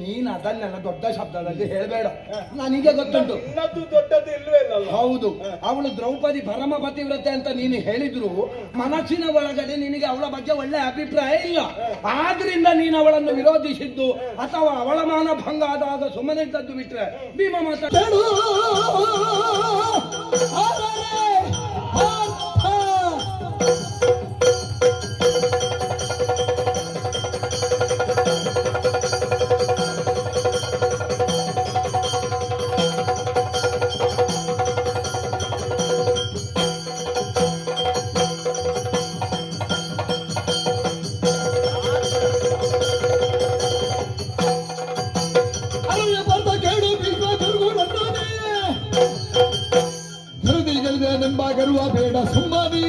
ನೀನು ಅದನ್ನೆಲ್ಲ ದೊಡ್ಡ ಶಬ್ದದಲ್ಲಿ ಹೇಳಬೇಡ, ನನಗೆ ಗೊತ್ತುಂಟು. ದೊಡ್ಡದು ಇಲ್ವೇ ಇಲ್ಲ. ಹೌದು, ಅವಳು ದ್ರೌಪದಿ ಪರಮ ಪತಿವ್ರತೆ ಅಂತ ನೀನು ಹೇಳಿದ್ರು ಮನಸ್ಸಿನ ಒಳಗಡೆ ನಿನಗೆ ಅವಳ ಬಗ್ಗೆ ಒಳ್ಳೆ ಅಭಿಪ್ರಾಯ ಇಲ್ಲ. ಆದ್ರಿಂದ ನೀನು ಅವಳನ್ನು ವಿರೋಧಿಸಿದ್ದು ಅಥವಾ ಅವಳ ಮಾನ ಭಂಗ ಆದಾಗ ಸುಮ್ಮನೆ ಇದ್ದದ್ದು ಬಿಟ್ರೆ ಭೀಮ ಮಾತಾಡು. ಗರ್ವ ಬೇಡ ಸುಮ್ಮನೆ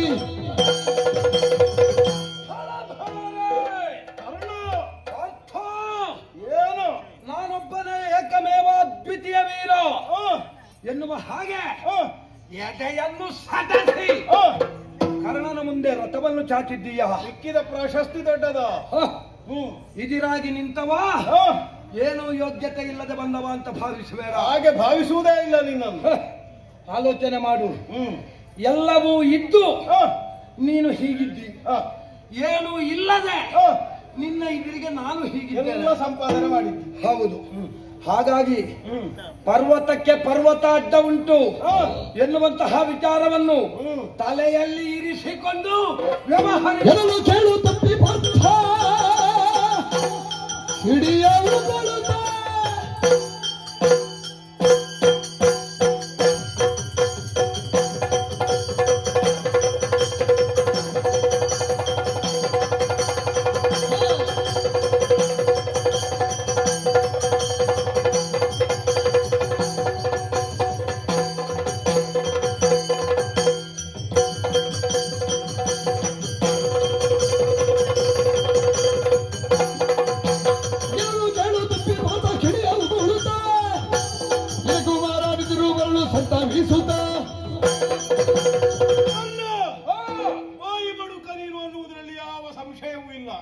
ಏನು ನಾನೊಬ್ಬನೇ ಏಕಮೇವ ಅದ್ವಿತೀಯ ವೀರ ಎನ್ನುವ ಹಾಗೆ ಎದೆಯನ್ನು ಸದಸಿ ಕರ್ಣನ ಮುಂದೆ ರಥವನ್ನು ಚಾಚಿದ್ದೀಯ. ಸಿಕ್ಕಿದ ಪ್ರಶಸ್ತಿ ದೊಡ್ಡದ. ಇದಿರಾಗಿ ನಿಂತವ ಏನು ಯೋಗ್ಯತೆ ಇಲ್ಲದೆ ಬಂದವ ಅಂತ ಭಾವಿಸುವೇರ? ಹಾಗೆ ಭಾವಿಸುವುದೇ ಇಲ್ಲ ನಿನ್ನನ್ನು. ಆಲೋಚನೆ ಮಾಡು. ಎಲ್ಲವೂ ಇದ್ದು ನೀನು ಹೀಗಿದ್ದಿ, ಏನು ಇಲ್ಲದೆ ನಿನ್ನ ಇದರಿಗೆ ನಾನು ಹೀಗಿದ್ದೆ ಸಂಪಾದನೆ ಮಾಡಿದ್ದೆ. ಹೌದು, ಹಾಗಾಗಿ ಪರ್ವತಕ್ಕೆ ಪರ್ವತ ಅಡ್ಡ ಉಂಟು ಎನ್ನುವಂತಹ ವಿಚಾರವನ್ನು ತಲೆಯಲ್ಲಿ ಇರಿಸಿಕೊಂಡು ವ್ಯವಹಾರ ಕೇಳು ತಪ್ಪಿ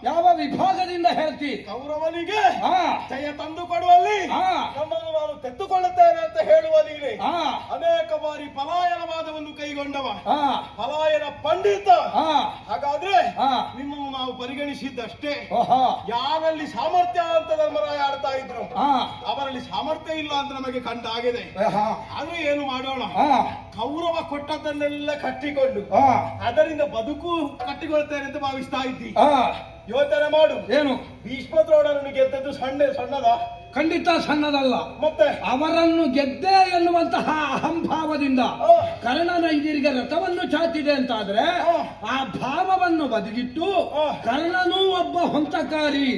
ಯಾವ ವಿಭಾಗದಿಂದ ಹೇಳ್ತಿ? ಕೌರವನಿಗೆ ಜಯ ತಂದು ಕೊಡುವಲ್ಲಿ ನಮ್ಮನ್ನು ನಾನು ತೆತ್ತುಕೊಳ್ಳುತ್ತೇನೆ ಅಂತ ಹೇಳುವ ನೀನೆ ಅನೇಕ ಬಾರಿ ಪಲಾಯನವಾದವನ್ನು ಕೈಗೊಂಡವ, ಪಲಾಯನ ಪಂಡಿತ. ಹಾಗಾದ್ರೆ ನಿಮ್ಮನ್ನು ನಾವು ಪರಿಗಣಿಸಿದ್ದಷ್ಟೇ. ಯಾರಲ್ಲಿ ಸಾಮರ್ಥ್ಯ ಅಂತ ಧರ್ಮರಾಯ ಆಡ್ತಾ ಇದ್ರು, ಅವರಲ್ಲಿ ಸಾಮರ್ಥ್ಯ ಇಲ್ಲ ಅಂತ ನಮಗೆ ಕಂಡಾಗಿದೆ. ಆದ್ರೆ ಏನು ಮಾಡೋಣ, ಕೌರವ ಕೊಟ್ಟದ್ದನ್ನೆಲ್ಲ ಕಟ್ಟಿಕೊಂಡು ಅದರಿಂದ ಬದುಕು ಕಟ್ಟಿಕೊಳ್ತೇನೆ ಅಂತ ಭಾವಿಸ್ತಾ ಇದ್ದಿ. ಯೋಚನೆ ಮಾಡು. ಏನು ಭೀಷ್ಮ ದ್ರೋಣರನ್ನು ಗೆದ್ದದ್ದು ಸಣ್ಣದ? ಖಂಡಿತ ಸಣ್ಣದಲ್ಲ. ಮತ್ತೆ ಅವರನ್ನು ಗೆದ್ದೆ ಎನ್ನುವಂತಹ ಅಹಂಭಾವದಿಂದ ಕರ್ಣನ ಇದರಿಗೆ ರಥವನ್ನು ಚಾಚಿದೆ ಅಂತಾದ್ರೆ ಆ ಭಾವವನ್ನು ಬದಿಗಿಟ್ಟು ಕರ್ಣನೂ ಒಬ್ಬ ಹೊಂತಕಾರಿ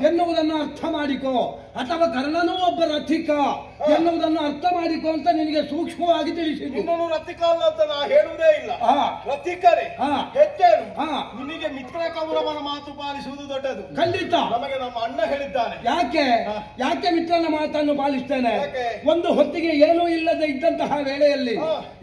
ಎನ್ನುವುದನ್ನು ಅರ್ಥ ಮಾಡಿಕೋ, ಅಥವಾ ಕರ್ಣನೂ ಒಬ್ಬ ರಥಿಕ ಎನ್ನುವುದನ್ನು ಅರ್ಥ ಮಾಡಿಕೋ ಅಂತ ನಿನಗೆ ಸೂಕ್ಷ್ಮವಾಗಿ ತಿಳಿಸಿದ್ದು. ರಥಿಕ ಅಲ್ಲ ಅಂತ ನಾ ಹೇಳುವುದೇ ಇಲ್ಲ, ರಥಿಕರೇ ಹೆಚ್ಚೇನು. ನಿನಗೆ ಮಿತ್ರ ಕೌರವನ ಮಾತು ಪಾಲಿಸುವುದು ದೊಡ್ಡದು. ಖಂಡಿತ ನಮಗೆ ನಮ್ಮ ಅಣ್ಣ ಹೇಳಿದ್ದಾನೆ. ಯಾಕೆ ಮಿತ್ರನ ಮಾತನ್ನು ಪಾಲಿಸ್ತೇನೆ? ಒಂದು ಹೊತ್ತಿಗೆ ಏನೂ ಇಲ್ಲದೆ ಇದ್ದಂತಹ ವೇಳೆಯಲ್ಲಿ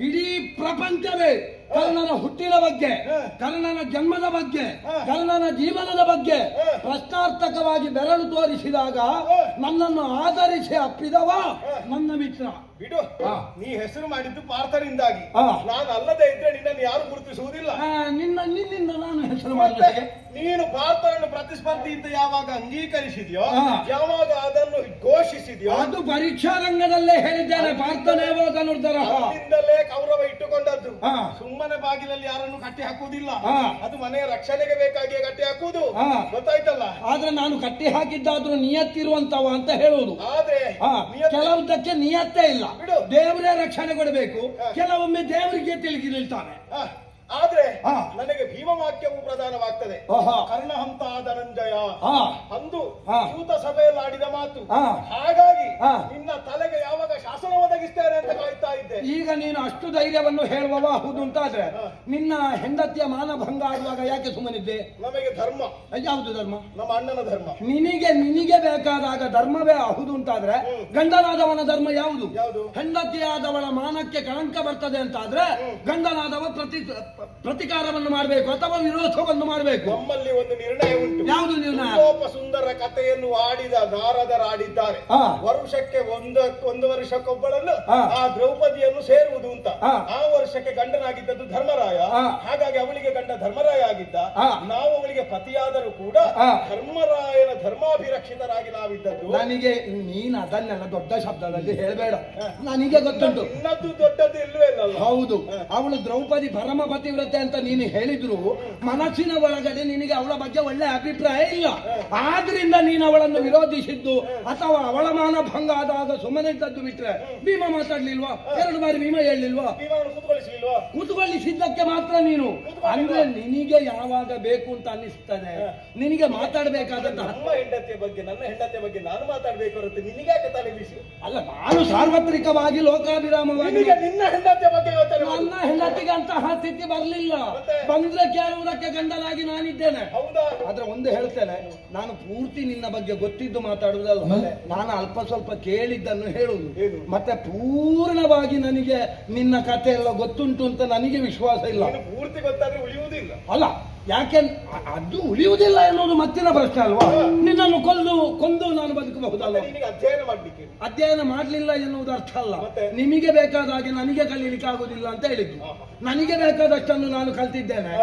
ಇಡೀ ಪ್ರಪಂಚವೇ ಕರ್ಣನ ಹುಟ್ಟಿನ ಬಗ್ಗೆ, ಕರ್ಣನ ಜನ್ಮದ ಬಗ್ಗೆ, ಕರ್ಣನ ಜೀವನದ ಬಗ್ಗೆ ಪ್ರಶ್ನಾರ್ಥಕವಾಗಿ ಬೆರಳು ತೋರಿಸಿದಾಗ ನನ್ನನ್ನು ಆಧರಿಸಿ ಅಪ್ಪಿದವ ನನ್ನ ಮಿತ್ರ. ಬಿಡು, ನೀ ಹೆಸರು ಮಾಡಿದ್ದು ಪಾರ್ಥನಿಂದಾಗಿ. ನಾನು ಅಲ್ಲದೆ ಇದ್ರೆ ನಿನ್ನನ್ನು ಯಾರು ಗುರುತಿಸುವುದಿಲ್ಲ. ನಿನ್ನಿಂದ ನಾನು ಹೆಸರು ಮಾಡಿದೆ. ನೀನು ಪಾರ್ಥನನ್ನು ಪ್ರತಿಸ್ಪರ್ಧಿ ಅಂತ ಯಾವಾಗ ಅಂಗೀಕರಿಸಿದ್ಯೋ, ಯಾವಾಗ ಅದನ್ನು ಘೋಷಿಸಿದ್ಯೋ, ಅದು ಪರೀಕ್ಷಾ ರಂಗದಲ್ಲೇ ಹೇಳಿದ್ದೇನೆ. ಪಾರ್ಥನೇವೋ ಧನುರ್ಧರ ಅಲ್ಲಿಂದಲೇ ಕೌರವ ಇಟ್ಟುಕೊಂಡದ್ದು. ಸುಮ್ಮನೆ ಬಾಗಿಲಲ್ಲಿ ಯಾರನ್ನು ಕಟ್ಟಿ ಹಾಕುವುದಿಲ್ಲ, ಅದು ಮನೆಯ ರಕ್ಷಣೆಗೆ ಬೇಕಾಗಿಯೇ ಕಟ್ಟಿ ಹಾಕುವುದು. ಗೊತ್ತಾಯ್ತಲ್ಲ? ಆದ್ರೆ ನಾನು ಕಟ್ಟಿ ಹಾಕಿದ್ದಾದ್ರೂ ನಿಯತ್ತಿರುವಂತವ ಅಂತ ಹೇಳುವುದು. ಆದ್ರೆ ಕೆಲವುದಕ್ಕೆ ನಿಯತ್ತೇ ಇಲ್ಲ. ದೇವರೇ ರಕ್ಷಣೆ ಕೊಡಬೇಕು, ಕೆಲವೊಮ್ಮೆ ದೇವರಿಗೆ ತಿರುಗಿ ನಿಲ್ತಾನೆ. ಆದ್ರೆ ನನಗೆ ಭೀಮ ವಾಕ್ಯವು ಪ್ರಧಾನವಾಗ್ತದೆ. ಕರ್ಣಹಂತ ಧನಂಜಯ ಅಂದು ಯೂತ ಸಭೆಯಲ್ಲಿ ಆಡಿದ ಮಾತು. ಹಾಗಾಗಿ ನಿನ್ನ ತಲೆಗೆ ಯಾವಾಗ ಶಾಸನ ಒದಗಿಸ್ತೇನೆ ಅಂತ ಕಾಯ್ತಾ ಇದ್ದೆ. ಇದ್ದೆ. ಈಗ ನೀನು ಅಷ್ಟು ಧೈರ್ಯವನ್ನು ಹೇಳುವವ ಹೌದು ಅಂತಾದ್ರೆ ನಿನ್ನ ಹೆಂಡತಿಯ ಮಾನಭಂಗ ಆಗುವಾಗ ಯಾಕೆ ಸುಮ್ಮನಿದ್ದೆ? ನಮಗೆ ಧರ್ಮ, ಯಾವುದು ಧರ್ಮ? ನಮ್ಮ ಅಣ್ಣನ ಧರ್ಮ. ನಿನಗೆ ಬೇಕಾದಾಗ ಧರ್ಮವೇ ಹೌದು ಅಂತಾದ್ರೆ ಗಂಡನಾದವನ ಧರ್ಮ ಯಾವುದು? ಯಾವುದು? ಹೆಂಡತಿಯಾದವಳ ಮಾನಕ್ಕೆ ಕಳಂಕ ಬರ್ತದೆ ಅಂತಾದ್ರೆ ಗಂಡನಾದವ ಪ್ರತಿಕಾರವನ್ನು ಮಾಡಬೇಕು ಅಥವಾ ವಿರೋಧವನ್ನು ಮಾಡಬೇಕು. ನಮ್ಮಲ್ಲಿ ಒಂದು ನಿರ್ಣಯ ಉಂಟು. ಯಾವುದು ನಿರ್ಣಯ? ಲೋಪ ಸುಂದರ ಕಥೆಯನ್ನು ಆಡಿದ ನಾರದರಾಡಿದ್ದಾರೆ. ವರುಷಕ್ಕೆ ಒಂದು ವರ್ಷಕ್ಕೊಬ್ಬಳನ್ನು ಆ ದ್ರೌಪದಿಯನ್ನು ಸೇರುವುದು ಅಂತ. ಆ ವರ್ಷಕ್ಕೆ ಗಂಡನಾಗಿದ್ದದ್ದು ಧರ್ಮರಾಯ. ಹಾಗಾಗಿ ಅವಳಿಗೆ ಗಂಡ ಧರ್ಮರಾಯ ಆಗಿದ್ದ. ನಾವು ಅವಳಿಗೆ ಪತಿಯಾದರೂ ಕೂಡ ಧರ್ಮರಾಯನ ಧರ್ಮಾಭಿರಕ್ಷಿತರಾಗಿ ನಾವಿದ್ದದ್ದು. ನನಗೆ ನೀನು ಅದನ್ನೆಲ್ಲ ದೊಡ್ಡ ಶಬ್ದದಲ್ಲಿ ಹೇಳಬೇಡ, ನನಗೆ ಗೊತ್ತುಂಟು. ಇನ್ನದ್ದು ದೊಡ್ಡದು ಇಲ್ಲವೇ ಇಲ್ಲ. ಹೌದು, ಅವಳು ದ್ರೌಪದಿ ಪರಮ ಪತಿವ್ರತೆ ಅಂತ ನೀನು ಹೇಳಿದ್ರು ಮನಸ್ಸಿನ ಒಳಗಡೆ ನಿನಗೆ ಅವಳ ಬಗ್ಗೆ ಒಳ್ಳೆ ಅಭಿಪ್ರಾಯ ಇಲ್ಲ. ಆದ್ರಿಂದ ನೀನು ಅವಳನ್ನು ವಿರೋಧಿಸಿದ್ದು ಅಥವಾ ಅವಳ ಮಾನಭಂಗ ಆದಾಗ ಸುಮ್ಮನೆ ಇದ್ದದ್ದು ಬಿಟ್ರೆ ಭೀಮ ಮಾತಾಡ್ಲಿಲ್ವಾ? 2 ಬಾರಿ ಭೀಮ ಹೇಳಲಿಲ್ವಾ? ಕೂತ್ಕೊಳ್ಳಿಸಿದ್ದಕ್ಕೆ ಮಾತ್ರ ನೀನು ಅಂದ್ರೆ ನಿನಗೆ ಯಾವಾಗ ಬೇಕು ಅಂತ ಅನ್ನಿಸ್ತದೆ ನಿನಗೆ ಮಾತಾಡಬೇಕಾದಂತಹ. ನಮ್ಮ ಹೆಂಡತಿಯ ಬಗ್ಗೆ, ನನ್ನ ಹೆಂಡತಿಯ ಬಗ್ಗೆ ನಾನು ಮಾತಾಡ್ಬೇಕು ಹೊರತು ನಿನಗೆ ತಲೆ ಬಿಸಿ ಅಲ್ಲ. ನಾನು ಸಾರ್ವತ್ರಿಕವಾಗಿ ಲೋಕಾಭಿರಾಮವಾಗಿ ನಿನ್ನ ಹೆಂಡತಿಯ ಬಗ್ಗೆ ನನ್ನ ಹೆಂಡತಿಗೆ ಅಂತಹ ಸ್ಥಿತಿ ಬರಲಿಲ್ಲ. ಬಂದ್ರೆ ಕೇಳುವುದಕ್ಕೆ ಗಂಡನಾಗಿ ನಾನಿದ್ದೇನೆ. ಆದ್ರೆ ಒಂದು ಹೇಳ್ತೇನೆ, ನಾನು ಪೂರ್ತಿ ನಿನ್ನ ಬಗ್ಗೆ ಗೊತ್ತಿದ್ದು ಮಾತಾಡುವುದಲ್ಲ, ನಾನು ಅಲ್ಪ ಸ್ವಲ್ಪ ಕೇಳಿದ್ದನ್ನು ಹೇಳುವುದು. ಮತ್ತೆ ಪೂರ್ಣವಾಗಿ ನನಗೆ ನಿನ್ನ ಕಥೆ ಎಲ್ಲ ಗೊತ್ತುಂಟು ಅಂತ ನನಗೆ ವಿಶ್ವಾಸ ಇಲ್ಲ. ಪೂರ್ತಿ ಗೊತ್ತಾದ್ರೆ ಉಳಿಯುವುದಿಲ್ಲ. ಅಲ್ಲ, ಯಾಕೆ ಅದು ಉಳಿಯುವುದಿಲ್ಲ ಎನ್ನುವುದು ಮತ್ತಿನ ಪ್ರಶ್ನೆ ಅಲ್ವಾ? ನಿನ್ನನ್ನು ಕೊಂದು ನಾನು ಬದುಕಬಹುದಲ್ವ? ಅಧ್ಯಯನ ಮಾಡ್ಲಿಕ್ಕೆ ಅಧ್ಯಯನ ಮಾಡ್ಲಿಲ್ಲ ಎನ್ನುವುದು ಅರ್ಥ ಅಲ್ಲ. ನಿಮಗೆ ಬೇಕಾದ ಹಾಗೆ ನನಗೆ ಕಲೀಲಿಕ್ಕೆ ಆಗುದಿಲ್ಲ ಅಂತ ಹೇಳಿದ್ದು. ನನಗೆ ಬೇಕಾದಷ್ಟನ್ನು ನಾನು ಕಲ್ತಿದ್ದೇನೆ.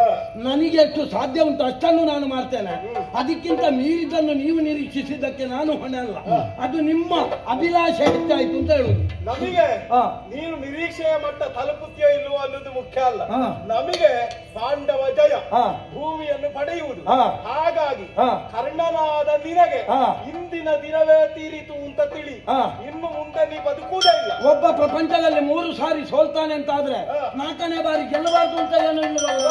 ನನಗೆ ಎಷ್ಟು ಸಾಧ್ಯ ಉಂಟು ಅಷ್ಟನ್ನು ನಾನು ಮಾಡ್ತೇನೆ. ಅದಕ್ಕಿಂತ ಮೀರಿದ್ದನ್ನು ನೀವು ನಿರೀಕ್ಷಿಸಿದ್ದಕ್ಕೆ ನಾನು ಹೊಣೆ ಅಲ್ಲ. ಅದು ನಿಮ್ಮ ಅಭಿಲಾಷೆ ಹೆಚ್ಚಾಯ್ತು ಅಂತ ಹೇಳುದು. ನಮಗೆ ನೀನು ನಿರೀಕ್ಷೆಯ ಮಟ್ಟ ತಲುಪುತ್ತೀಯೋ ಇಲ್ಲವೋ ಅನ್ನೋದು ಮುಖ್ಯ ಅಲ್ಲ. ನಮಗೆ ಪಾಂಡವ ಜಯ, ಭೂಮಿಯನ್ನು ಪಡೆಯುವುದು. ಹಾಗಾಗಿ ಕರ್ಣನಾದ ನಿನಗೆ ಇಂದಿನ ದಿನವೇ ತೀರಿತು ಅಂತ ತಿಳಿ. ಇನ್ನು ಮುಂದೆ ನೀ ಬದುಕುವುದೇ ಇಲ್ಲ. ಒಬ್ಬ ಪ್ರಪಂಚದಲ್ಲಿ 3 ಸಾರಿ ಸೋಲ್ತಾನೆ ಅಂತ ಆದ್ರೆ 4ನೇ ಬಾರಿ ಗೆಲ್ಲಬಾರ್ದು ಅಂತ ಏನು ಇಲ್ಲವಲ್ಲ?